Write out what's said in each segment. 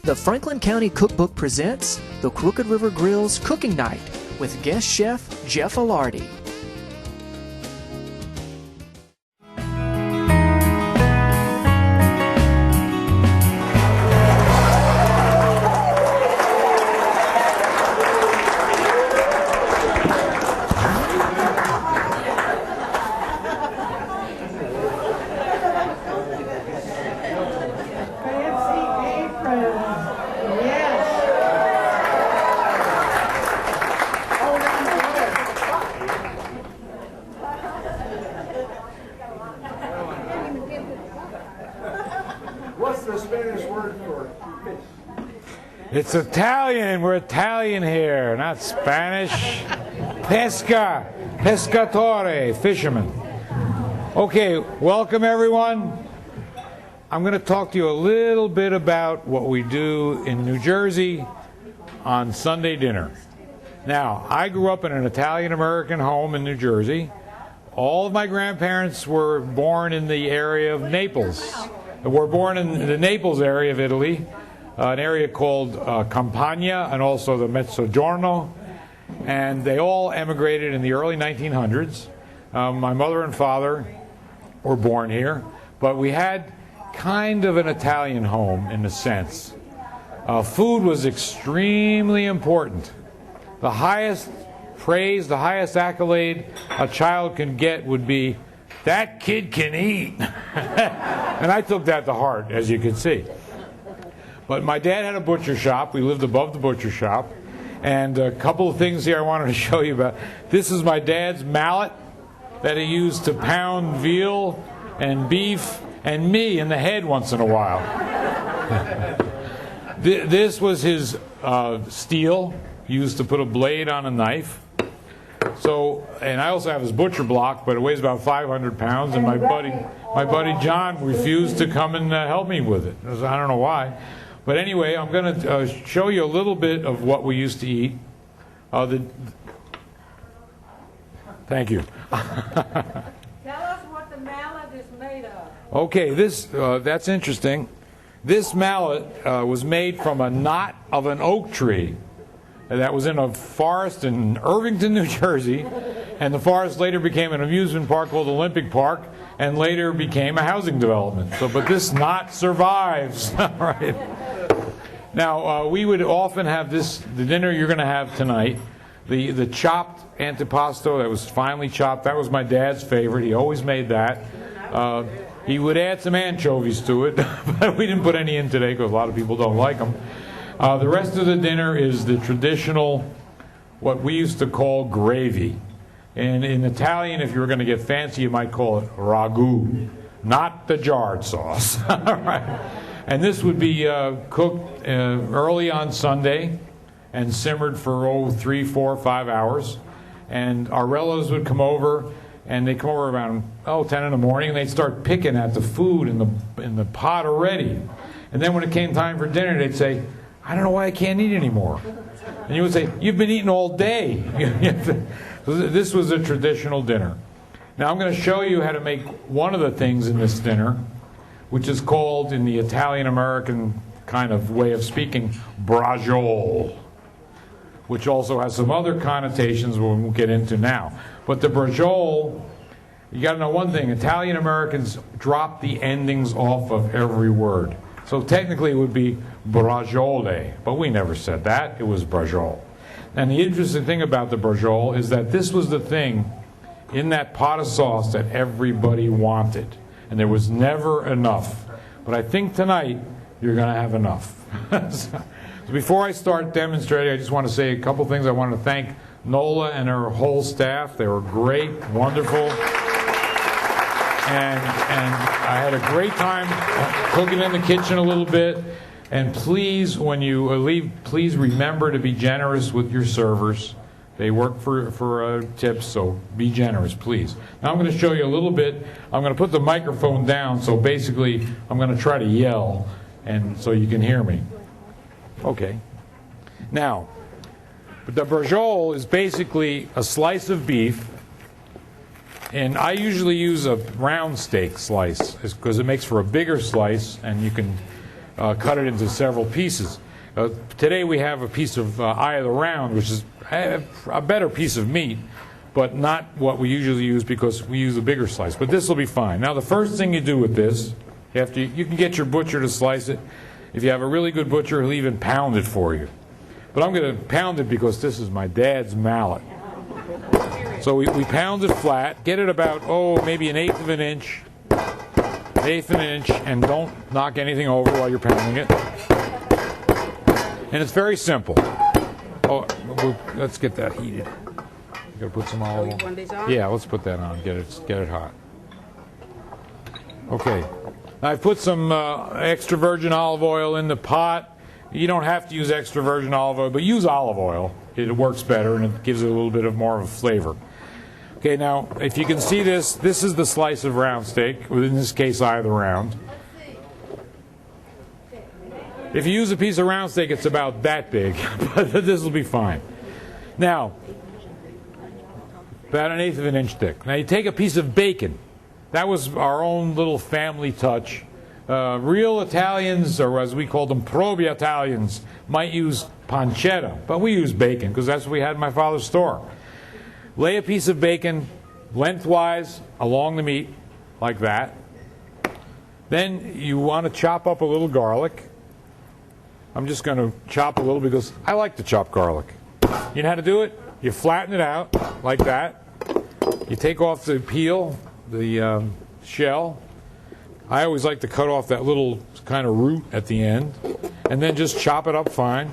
The Franklin County Cookbook presents the Crooked River Grill's Cooking Night with guest chef Jeff Illardi. What's the Spanish word for fish? It's Italian. We're Italian here, not Spanish. Pesca. Pescatore. Fisherman. Okay, welcome everyone. I'm going to talk to you a little bit about what we do in New Jersey on Sunday dinner. Now, I grew up in an Italian-American home in New Jersey. All of my grandparents were born in the area of Naples. Were born in the Naples area of Italy, an area called Campania and also the Mezzogiorno, and they all emigrated in the early 1900s. My mother and father were born here, but we had kind of an Italian home in a sense. Food was extremely important. The highest praise, the highest accolade a child can get would be, "That kid can eat." And I took that to heart, as you can see. But my dad had a butcher shop. We lived above the butcher shop. And a couple of things here I wanted to show you about. This is my dad's mallet that he used to pound veal and beef and me in the head once in a while. This was his steel, used to put a blade on a knife. So, and I also have his butcher block, but it weighs about 500 pounds, and my buddy John refused to come and help me with it. I don't know why. But anyway, I'm going to show you a little bit of what we used to eat. Thank you. Tell us what the mallet is made of. Okay, that's interesting. This mallet was made from a knot of an oak tree that was in a forest in Irvington, New Jersey, and the forest later became an amusement park called Olympic Park, and later became a housing development. But this knot survives. Right. Now, we would often have the dinner you're going to have tonight, the chopped antipasto that was finely chopped. That was my dad's favorite. He always made that. He would add some anchovies to it, but we didn't put any in today because a lot of people don't like them. The rest of the dinner is the traditional, what we used to call gravy. And in Italian, if you were going to get fancy, you might call it ragu, not the jarred sauce. Right. And this would be cooked early on Sunday and simmered for 3, 4, 5 hours. And our relatives would come over, and they'd come over around 10 in the morning, and they'd start picking at the food in the pot already. And then when it came time for dinner, they'd say, "I don't know why I can't eat anymore." And you would say, "You've been eating all day." So this was a traditional dinner. Now I'm going to show you how to make one of the things in this dinner, which is called, in the Italian-American kind of way of speaking, braciole, which also has some other connotations we won't get into now. But the braciole, you got to know one thing: Italian-Americans drop the endings off of every word. So technically it would be braciole, but we never said that. It was braciole. And the interesting thing about the braciole is that this was the thing in that pot of sauce that everybody wanted. And there was never enough. But I think tonight you're going to have enough. So before I start demonstrating, I just want to say a couple things. I want to thank Nola and her whole staff. They were great, wonderful. And I had a great time cooking in the kitchen a little bit. And please, when you leave, please remember to be generous with your servers. They work for tips, so be generous, please. Now I'm going to show you a little bit. I'm going to put the microphone down, so basically I'm going to try to yell, and so you can hear me. Okay. Now, the braciole is basically a slice of beef. And I usually use a round steak slice because it makes for a bigger slice, and you can cut it into several pieces. Today we have a piece of eye of the round, which is a better piece of meat, but not what we usually use because we use a bigger slice. But this will be fine. Now the first thing you do with this, you can get your butcher to slice it. If you have a really good butcher, he'll even pound it for you. But I'm going to pound it because this is my dad's mallet. So we pound it flat, get it about, maybe an eighth of an inch, and don't knock anything over while you're pounding it. And it's very simple. Let's get that heated. You gotta put some olive oil. Yeah, let's put that on. Get it hot. Okay. I've put some extra virgin olive oil in the pot. You don't have to use extra virgin olive oil, but use olive oil. It works better and it gives it a little bit more of a flavor. Okay, now if you can see this is the slice of round steak, in this case eye of the round. If you use a piece of round steak, it's about that big, but this will be fine. Now, about an eighth of an inch thick. Now you take a piece of bacon. That was our own little family touch. Real Italians, or as we call them, probi Italians, might use pancetta, but we use bacon because that's what we had in my father's store. Lay a piece of bacon lengthwise along the meat, like that. Then you want to chop up a little garlic. I'm just going to chop a little because I like to chop garlic. You know how to do it? You flatten it out like that. You take off the peel, the shell. I always like to cut off that little kind of root at the end, and then just chop it up fine.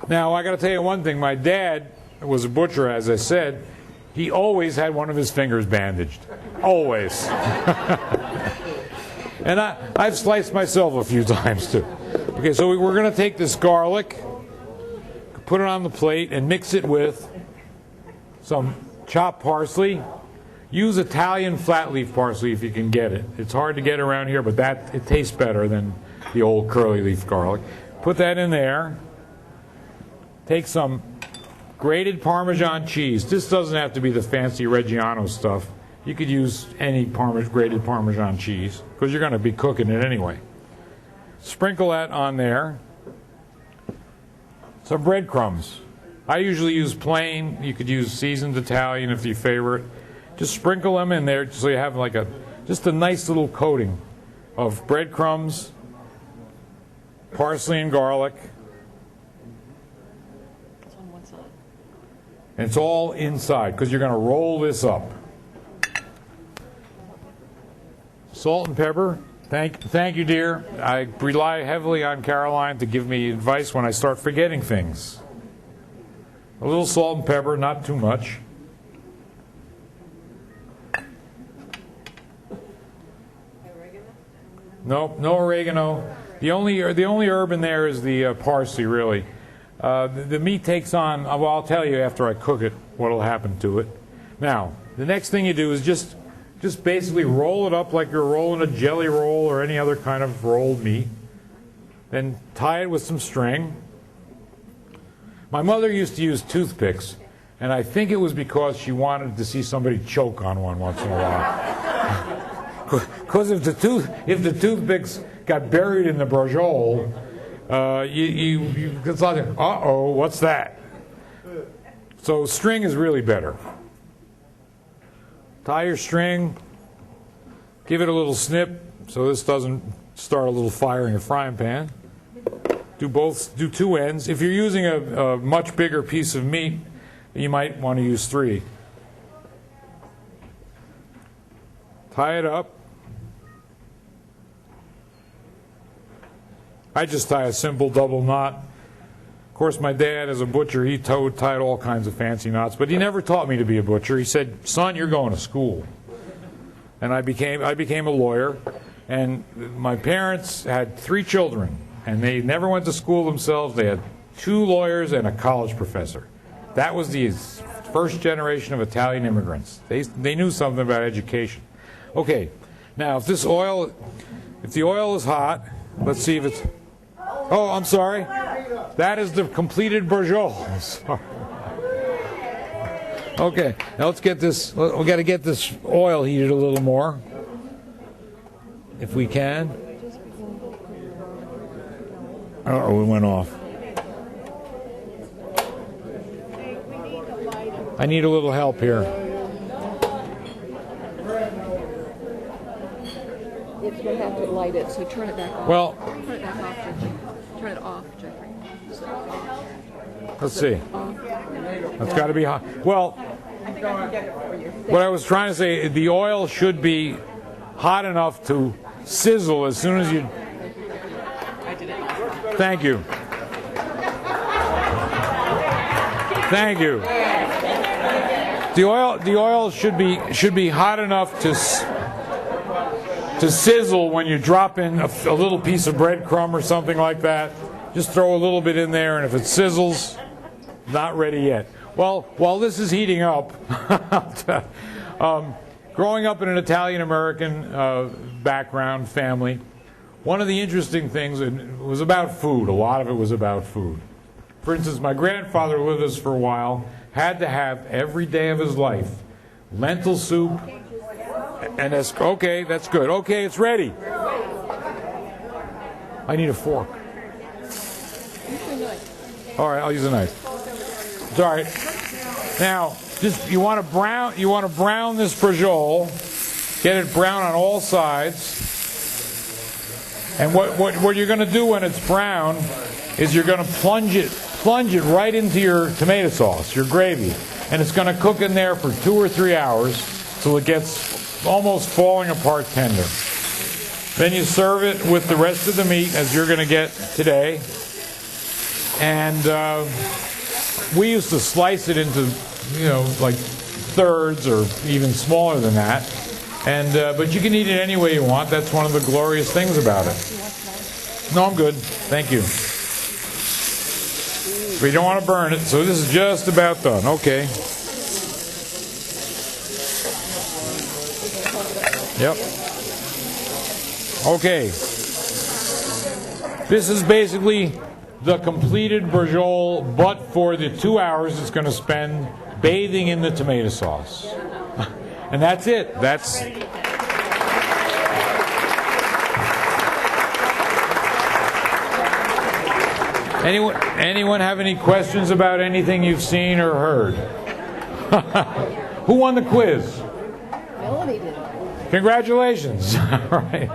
Now, I got to tell you one thing. My dad was a butcher, as I said. He always had one of his fingers bandaged. Always. And I've sliced myself a few times, too. Okay, so we're going to take this garlic, put it on the plate, and mix it with some chopped parsley. Use Italian flat leaf parsley if you can get it. It's hard to get around here, but it tastes better than the old curly leaf garlic. Put that in there. Take some grated Parmesan cheese. This doesn't have to be the fancy Reggiano stuff. You could use any grated Parmesan cheese because you're going to be cooking it anyway. Sprinkle that on there. Some breadcrumbs. I usually use plain. You could use seasoned Italian if you favorite. Just sprinkle them in there so you have like just a nice little coating of breadcrumbs, parsley and garlic. And it's all inside because you're going to roll this up. Salt and pepper. Thank you, dear. I rely heavily on Caroline to give me advice when I start forgetting things. A little salt and pepper, not too much. Nope, no oregano. The only herb in there is the parsley, really. The meat takes on, well, I'll tell you after I cook it what will happen to it. Now, the next thing you do is just basically roll it up like you're rolling a jelly roll or any other kind of rolled meat. Then tie it with some string. My mother used to use toothpicks, and I think it was because she wanted to see somebody choke on one once in a while. Because if the toothpicks got buried in the brajol, it's like, uh-oh, what's that? So string is really better. Tie your string, give it a little snip so this doesn't start a little fire in your frying pan. Do two ends. If you're using a much bigger piece of meat, you might want to use 3. Tie it up. I just tie a simple double knot. Of course, my dad, as a butcher, he tied all kinds of fancy knots, but he never taught me to be a butcher. He said, "Son, you're going to school." And I became a lawyer. And my parents had 3 children, and they never went to school themselves. They had 2 lawyers and a college professor. That was the first generation of Italian immigrants. They knew something about education. Okay, now if the oil is hot, let's see if it's. Oh, I'm sorry. That is the completed brajol. Okay, now let's get this. We got to get this oil heated a little more. if we can. Oh, it went off. I need a little help here. It's going to have to light it, so turn it back off. Well, Turn it back off, Jeffrey. Turn it off, Jeffrey. let's see. That's got to be hot. Well, what I was trying to say, the oil should be hot enough to sizzle as soon as you... Thank you. Thank you. The oil should be hot enough to sizzle when you drop in a little piece of breadcrumb or something like that. Just throw a little bit in there, and if it sizzles, not ready yet. Well, while this is heating up, growing up in an Italian-American background family, one of the interesting things was about food. A lot of it was about food. For instance, my grandfather who lived with us for a while had to have every day of his life lentil soup, and okay, that's good. Okay, it's ready. I need a fork. All right, I'll use a knife. It's all right. Now, just you want to brown this brajol. Get it brown on all sides. And what you're going to do when it's brown is you're going to plunge it right into your tomato sauce, your gravy, and it's going to cook in there for 2 or 3 hours till it gets almost falling apart tender. Then you serve it with the rest of the meat as you're going to get today. And we used to slice it into, like thirds or even smaller than that. And but you can eat it any way you want. That's one of the glorious things about it. No, I'm good. Thank you. We don't want to burn it, so this is just about done. Okay. Yep. Okay. This is basically the completed brajol, but for the 2 hours it's going to spend bathing in the tomato sauce. And that's it. That's... Anyone have any questions about anything you've seen or heard? Who won the quiz? Melanie did. Congratulations. All right.